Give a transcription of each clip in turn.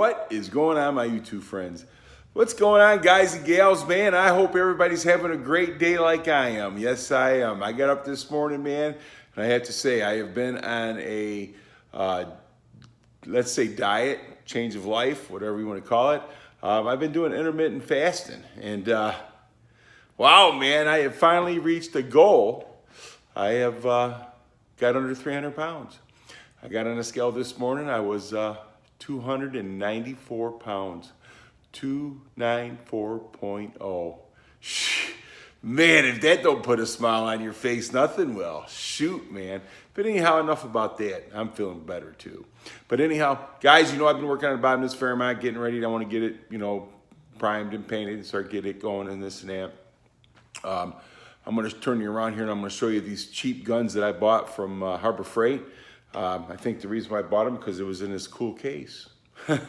What is going on, my YouTube friends? What's going on, guys and gals, man? I hope everybody's having a great day like I am. Yes, I am. I got up this morning, man, and I have to say I have been on a, let's say, diet, change of life, whatever you want to call it. I've been doing intermittent fasting, and wow, man, I have finally reached a goal. I have got under 300 pounds. I got on a scale this morning. I was 294 pounds. 294.0. Man, if that don't put a smile on your face, nothing will. Shoot, man. But anyhow, enough about that. I'm feeling better too. But anyhow, guys, you know I've been working on the bottom of this Fairmont, getting ready. I want to get it, primed and painted and start getting it going and this and that. I'm going to turn you around here and I'm going to show you these cheap guns that I bought from Harbor Freight. I think the reason why I bought them because it was in this cool case. And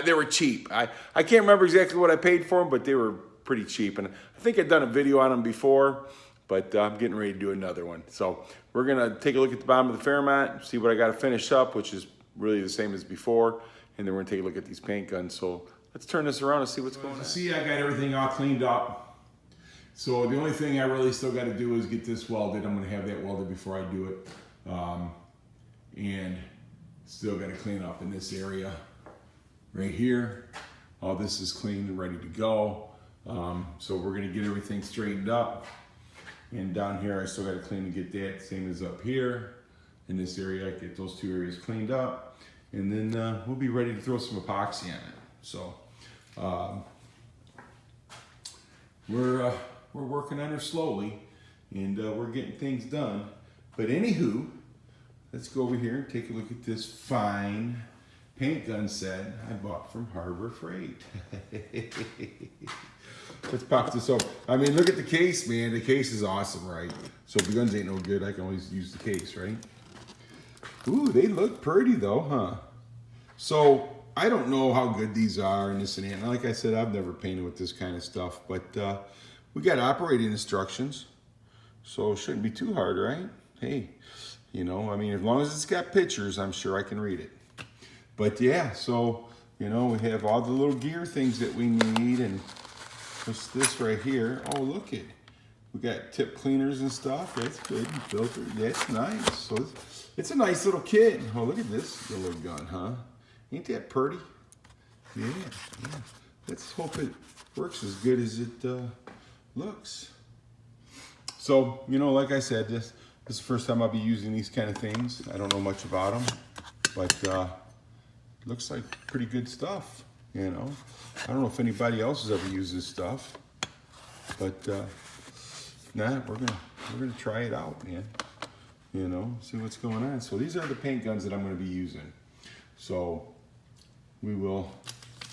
they were cheap. I can't remember exactly what I paid for them, but they were pretty cheap. And I think I'd done a video on them before, but I'm getting ready to do another one. So we're going to take a look at the bottom of the Fairmont, see what I got to finish up, which is really the same as before. And then we're going to take a look at these paint guns. So let's turn this around and see what's going on. See, I got everything all cleaned up. So the only thing I really still got to do is get this welded. I'm going to have that welded before I do it. And still got to clean up in this area right here. All this is clean and ready to go. So we're going to get everything straightened up. And down here, I still got to clean and get that. Same as up here. In this area, I get those two areas cleaned up. And then we'll be ready to throw some epoxy on it. So we're working on her slowly. And we're getting things done. But anywho, let's go over here and take a look at this fine paint gun set I bought from Harbor Freight. Let's pop this over. I mean, look at the case, man. The case is awesome, right? So if the guns ain't no good, I can always use the case, right? Ooh, they look pretty though, huh? So I don't know how good these are and this and that. And like I said, I've never painted with this kind of stuff, but we got operating instructions. So it shouldn't be too hard, right? Hey. I mean, as long as it's got pictures, I'm sure I can read it. But yeah, so, we have all the little gear things that we need. And what's this right here? Oh, look it. We got tip cleaners and stuff. That's good. And filter. That's nice. So it's a nice little kit. Oh, look at this little gun, huh? Ain't that pretty? Yeah. Let's hope it works as good as it looks. So, like I said, this is the first time I'll be using these kind of things. I don't know much about them, but looks like pretty good stuff, I don't know if anybody else has ever used this stuff, but we're gonna try it out, man. See what's going on. So these are the paint guns that I'm gonna be using. So we will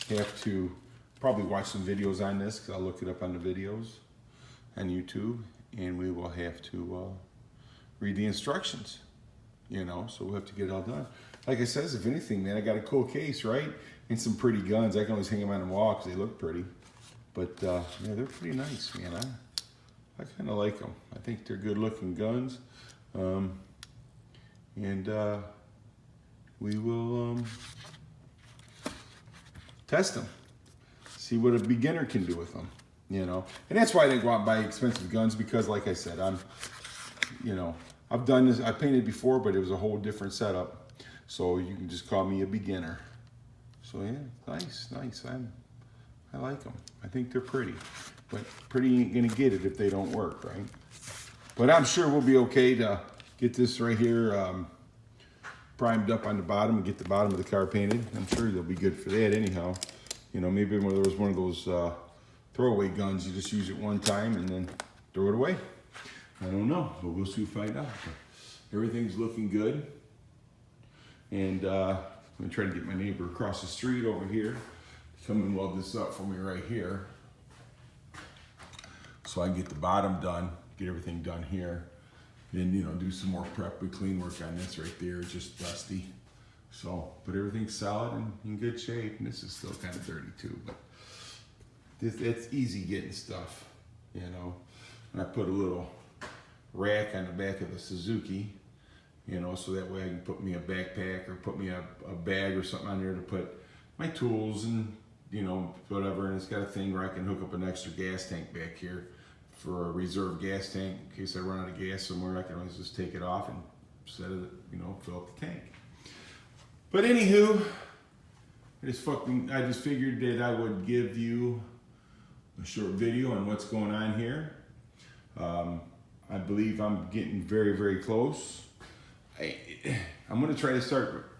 have to probably watch some videos on this because I'll look it up on the videos on YouTube, and we will have to read the instructions, so we'll have to get it all done. Like I says, if anything, man, I got a cool case, right? And some pretty guns. I can always hang them on the wall because they look pretty. But, yeah, they're pretty nice, man. I kind of like them. I think they're good-looking guns. We will test them, see what a beginner can do with them, And that's why I didn't go out and buy expensive guns because, like I said, I've done this, I painted before, but it was a whole different setup. So you can just call me a beginner. So yeah, nice. I like them. I think they're pretty. But pretty ain't gonna get it if they don't work, right? But I'm sure we'll be okay to get this right here primed up on the bottom and get the bottom of the car painted. I'm sure they'll be good for that anyhow. Maybe when there was one of those throwaway guns, you just use it one time and then throw it away. I don't know, but we'll soon find out. Everything's looking good. And I'm gonna try to get my neighbor across the street over here to come and weld this up for me right here. So I can get the bottom done, get everything done here. Then, do some more prep and clean work on this right there, it's just dusty. So, but everything's solid and in good shape. And this is still kind of dirty too, but it's easy getting stuff, And I put a little rack on the back of the Suzuki, you know, so that way I can put me a backpack or put me a bag or something on there to put my tools and, you know, whatever. And it's got a thing where I can hook up an extra gas tank back here for a reserve gas tank in case I run out of gas somewhere. I can always just take it off and set it, you know, fill up the tank. But anywho, I just figured that I would give you a short video on what's going on here. I believe I'm getting very, very close. I'm going to try to start,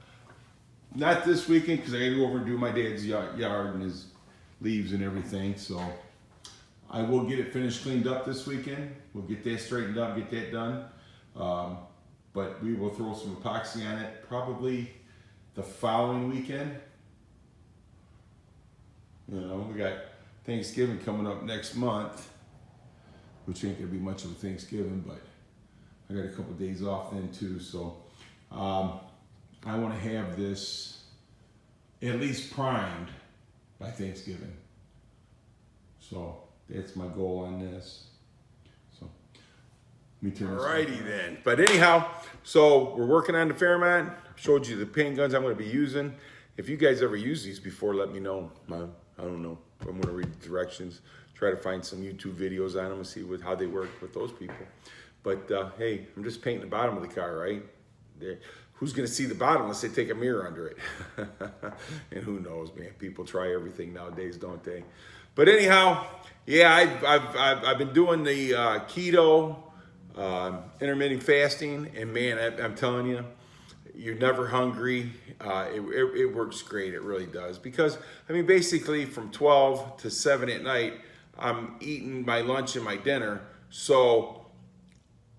not this weekend because I got to go over and do my dad's yard and his leaves and everything. So I will get it finished, cleaned up this weekend. We'll get that straightened up, get that done. But we will throw some epoxy on it probably the following weekend. You know, we got Thanksgiving coming up next month, which ain't gonna be much of a Thanksgiving, but I got a couple of days off then too. So I want to have this at least primed by Thanksgiving. So that's my goal on this. So let me turn this Alrighty then. But anyhow, so we're working on the Fairmont. Showed you the paint guns I'm going to be using. If you guys ever use these before, let me know. I don't know. I'm going to read the directions, try to find some YouTube videos on them and see how they work with those people. But hey, I'm just painting the bottom of the car, right? Who's going to see the bottom unless they take a mirror under it? And who knows, man? People try everything nowadays, don't they? But anyhow, yeah, I've been doing the keto, intermittent fasting, and man, I'm telling you, you're never hungry. It works great. It really does. Because, I mean, basically from 12 to 7 at night, I'm eating my lunch and my dinner. So,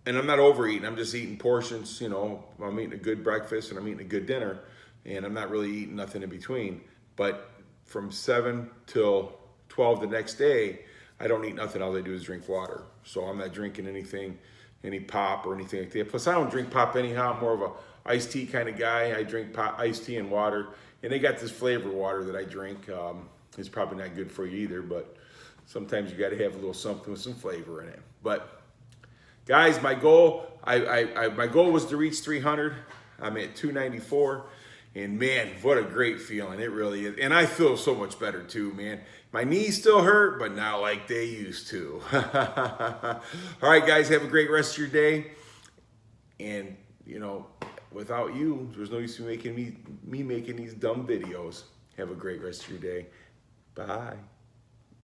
and I'm not overeating. I'm just eating portions. You know, I'm eating a good breakfast and I'm eating a good dinner. And I'm not really eating nothing in between. But from 7 till 12 the next day, I don't eat nothing. All I do is drink water. So I'm not drinking anything, any pop or anything like that. Plus, I don't drink pop anyhow. I'm more of a iced tea kind of guy. I drink iced tea and water. And they got this flavored water that I drink. It's probably not good for you either, but sometimes you got to have a little something with some flavor in it. But guys, my goal, my goal was to reach 300. I'm at 294. And man, what a great feeling. It really is. And I feel so much better too, man. My knees still hurt, but not like they used to. All right, guys, have a great rest of your day. And, you know, without you, there's no use in me making these dumb videos. Have a great rest of your day. Bye.